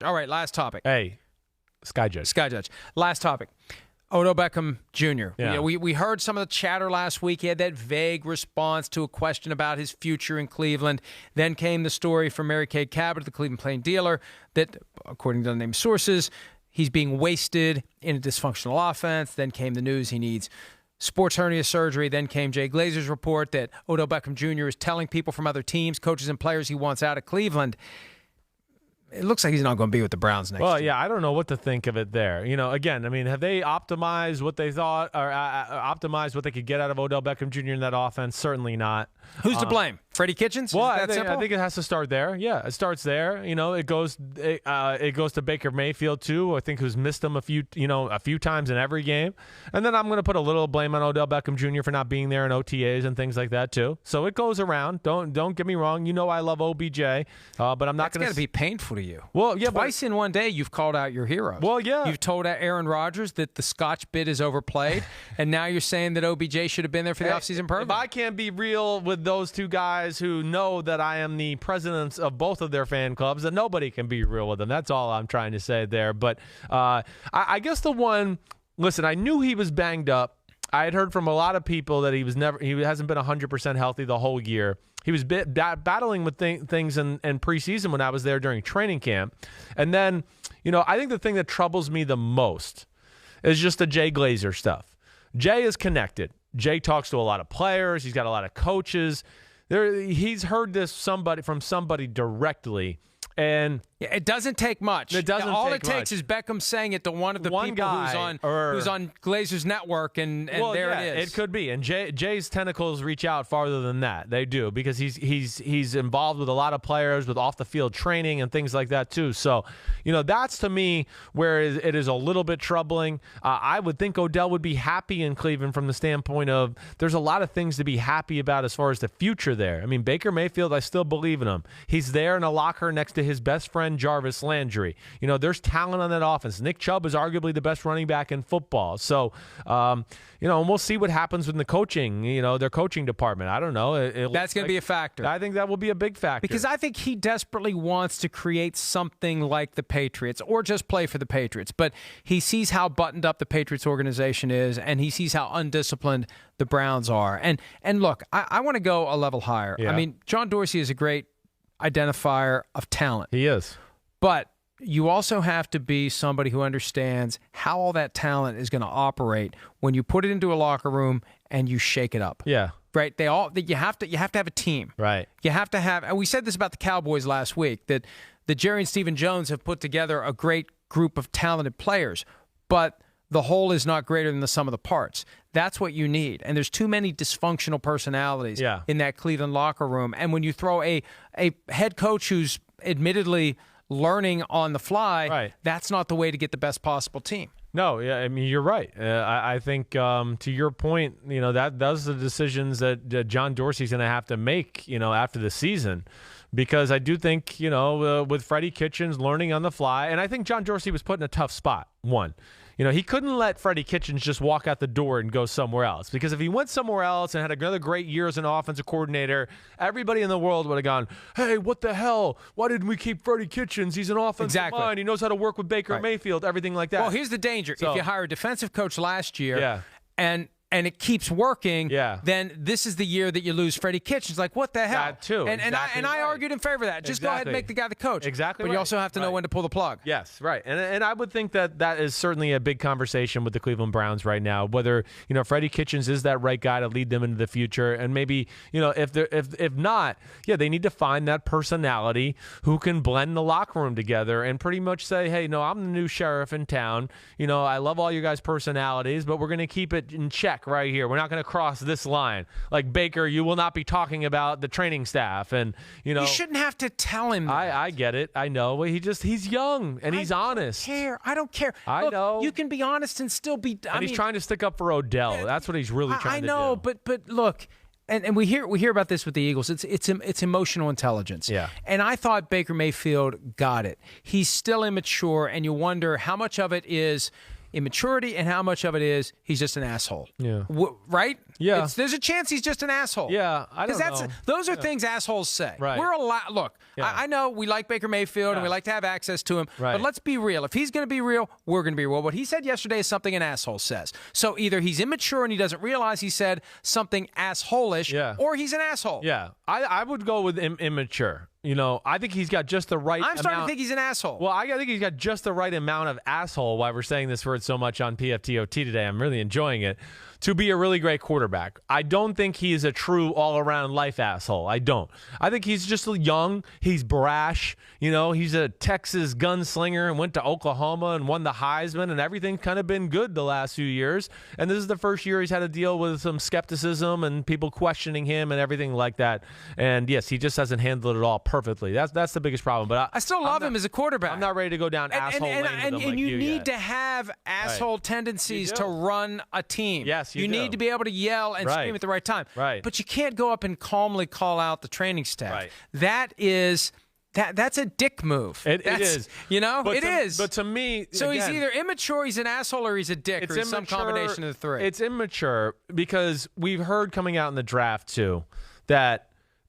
All right, last topic. Hey, Sky Judge. Last topic. Odell Beckham Jr. Yeah. We heard some of the chatter last week. He had that vague response to a question about his future in Cleveland. Then came the story from Mary Kay Cabot, the Cleveland Plain Dealer, that, according to unnamed sources, he's being wasted in a dysfunctional offense. Then came the news he needs sports hernia surgery. Then came Jay Glazer's report that Odell Beckham Jr. is telling people from other teams, coaches, and players he wants out of Cleveland. It looks like he's not going to be with the Browns next year. Well, yeah, I don't know what to think of it there. Again, I mean, have they optimized what they thought or optimized what they could get out of Odell Beckham Jr. in that offense? Certainly not. Who's to blame? Freddie Kitchens? Well, I think it has to start there. Yeah, it starts there. It goes to Baker Mayfield too. I think who's missed him a few times in every game. And then I'm going to put a little blame on Odell Beckham Jr. for not being there in OTAs and things like that too. So it goes around. Don't get me wrong. I love OBJ, but I'm not going to. That's got to be painful to you. Well, yeah, twice in one day you've called out your heroes. Well, yeah, you've told Aaron Rodgers that the Scotch bit is overplayed, and now you're saying that OBJ should have been there for the offseason program. If I can't be real with those two guys who know that I am the president of both of their fan clubs, then nobody can be real with them. That's all I'm trying to say there. But I guess the one, listen, I knew he was banged up. I had heard from a lot of people that he hasn't been 100% healthy the whole year. He was battling with things in preseason when I was there during training camp. And then, I think the thing that troubles me the most is just the Jay Glazer stuff. Jay is connected. Jay talks to a lot of players. He's got a lot of coaches. He's heard this from somebody directly. And it doesn't take much. All it takes is Beckham saying it to one of the people guy who's on Glazer's network, and there it is. It could be. And Jay's tentacles reach out farther than that. They do, because he's involved with a lot of players, with off the field training and things like that too. So, that's to me where it is a little bit troubling. I would think Odell would be happy in Cleveland from the standpoint of there's a lot of things to be happy about as far as the future there. I mean, Baker Mayfield, I still believe in him. He's there in a locker next to his best friend Jarvis Landry. There's talent on that offense. Nick Chubb is arguably the best running back in football. So, and we'll see what happens with the coaching, their coaching department. I don't know. That's going to be a factor. I think that will be a big factor. Because I think he desperately wants to create something like the Patriots or just play for the Patriots. But he sees how buttoned up the Patriots organization is, and he sees how undisciplined the Browns are. And look, I want to go a level higher. Yeah. I mean, John Dorsey is a great identifier of talent. He is. But you also have to be somebody who understands how all that talent is going to operate when you put it into a locker room and you shake it up. Yeah. Right? You have to have a team. Right. You have to have, and we said this about the Cowboys last week, that Jerry and Stephen Jones have put together a great group of talented players, but the whole is not greater than the sum of the parts. That's what you need. And there's too many dysfunctional personalities in that Cleveland locker room. And when you throw a head coach who's admittedly learning on the fly, that's not the way to get the best possible team. No, yeah, I mean, you're right. I think to your point, those are the decisions that John Dorsey's going to have to make, after the season. Because I do think, with Freddie Kitchens learning on the fly, and I think John Dorsey was put in a tough spot, one. He couldn't let Freddie Kitchens just walk out the door and go somewhere else. Because if he went somewhere else and had another great year as an offensive coordinator, everybody in the world would have gone, hey, what the hell? Why didn't we keep Freddie Kitchens? He's an offensive mind. He knows how to work with Baker Mayfield, everything like that. Well, here's the danger. If you hire a defensive coach last year and it keeps working, then this is the year that you lose Freddie Kitchens. Like, what the hell? That too. And I argued in favor of that. Just go ahead and make the guy the coach. Exactly. But you also have to know when to pull the plug. Yes, right. And I would think that is certainly a big conversation with the Cleveland Browns right now. Whether Freddie Kitchens is that right guy to lead them into the future, and maybe if not, they need to find that personality who can blend the locker room together and pretty much say, hey, no, I'm the new sheriff in town. I love all you guys' personalities, but we're going to keep it in check right here. We're not going to cross this line. Like Baker, you will not be talking about the training staff, and you shouldn't have to tell him that. I get it. I know. He's young and he's honest. I don't care. I know. You can be honest and still be. He's trying to stick up for Odell. That's what he's really trying to do. I know, but look. And we hear about this with the Eagles. It's emotional intelligence. Yeah. And I thought Baker Mayfield got it. He's still immature, and you wonder how much of it is immaturity and how much of it is he's just an asshole. Yeah. Right? Yeah. There's a chance he's just an asshole. Yeah, I don't know. Those are things assholes say. Right. We're look, Yeah. I know we like Baker Mayfield and we like to have access to him, Right. but let's be real. If he's going to be real, we're going to be real. What he said yesterday is something an asshole says. So either he's immature and he doesn't realize he said something asshole-ish, or he's an asshole. Yeah, I would go with immature. You know, I think he's got just the right I'm starting to think he's an asshole. Well, I think he's got just the right amount of asshole, why we're saying this word so much on PFTOT today. I'm really enjoying it, to be a really great quarterback. I don't think he is a true all-around life asshole. I don't. I think he's just young. He's brash. You know, he's a Texas gunslinger and went to Oklahoma and won the Heisman, and everything's kind of been good the last few years. And this is the first year he's had to deal with some skepticism and people questioning him and everything like that. And, yes, he just hasn't handled it all perfectly. That's the biggest problem. But I still love him as a quarterback. I'm not ready to go down asshole lane with him and you need yet. to have asshole tendencies to run a team. Yes, you do. need to be able to yell and scream at the right time. Right. But you can't go up and calmly call out the training staff. Right. That's a dick move. It is. You know, but it is. But to me, so again, he's either immature, he's an asshole, or he's a dick, or he's some combination of the three. It's immature because we've heard coming out in the draft too that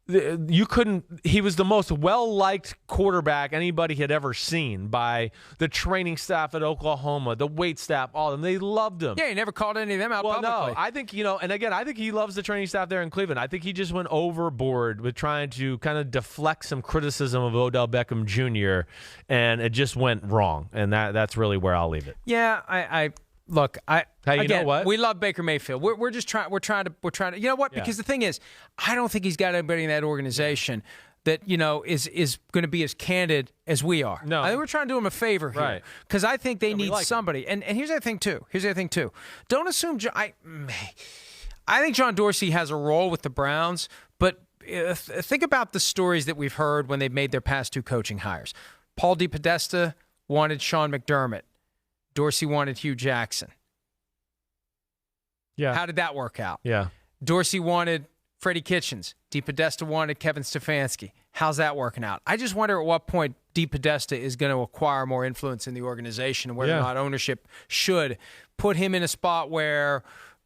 he was the most well-liked quarterback anybody had ever seen by the training staff at Oklahoma, the weight staff, all of them. They loved him. Yeah, he never called any of them out publicly. No, I think, and again, I think he loves the training staff there in Cleveland. I think he just went overboard with trying to kind of deflect some criticism of Odell Beckham Jr., and it just went wrong. And that's really where I'll leave it. Yeah, Look, Hey, you know what? We love Baker Mayfield. We're just trying. We're trying to. You know what? Because the thing is, I don't think he's got anybody in that organization that is going to be as candid as we are. No, I think we're trying to do him a favor here, right? Because I think they need somebody. And here's the thing too. Don't assume. I think John Dorsey has a role with the Browns, but think about the stories that we've heard when they've made their past two coaching hires. Paul DePodesta wanted Sean McDermott. Dorsey wanted Hugh Jackson. Yeah. How did that work out? Yeah. Dorsey wanted Freddie Kitchens. DePodesta wanted Kevin Stefanski. How's that working out? I just wonder at what point DePodesta is going to acquire more influence in the organization and whether or not ownership should put him in a spot where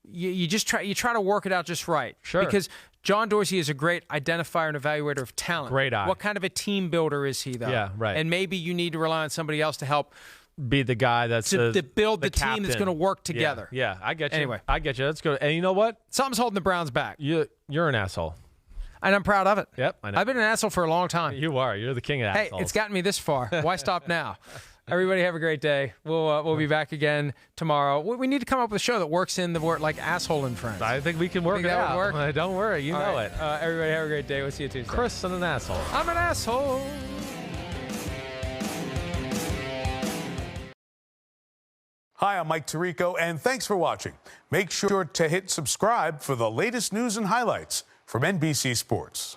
you try to work it out just right. Sure. Because John Dorsey is a great identifier and evaluator of talent. Great eye. What kind of a team builder is he, though? Yeah, right. And maybe you need to rely on somebody else to help be the guy that's to build the captain. team that's going to work together. Yeah, I get you. Anyway. I get you. Let's go. And you know what? Something's holding the Browns back. You're an asshole. And I'm proud of it. Yep, I know. I've been an asshole for a long time. You are. You're the king of assholes. Hey, it's gotten me this far. Why stop now? Everybody have a great day. We'll be back again tomorrow. We need to come up with a show that works in the word like asshole and friends. I think we can work it that out. would work? Don't worry. You know right. it. Everybody have a great day. We'll see you Tuesday. Chris and an asshole. I'm an asshole. Hi, I'm Mike Tirico, and thanks for watching. Make sure to hit subscribe for the latest news and highlights from NBC Sports.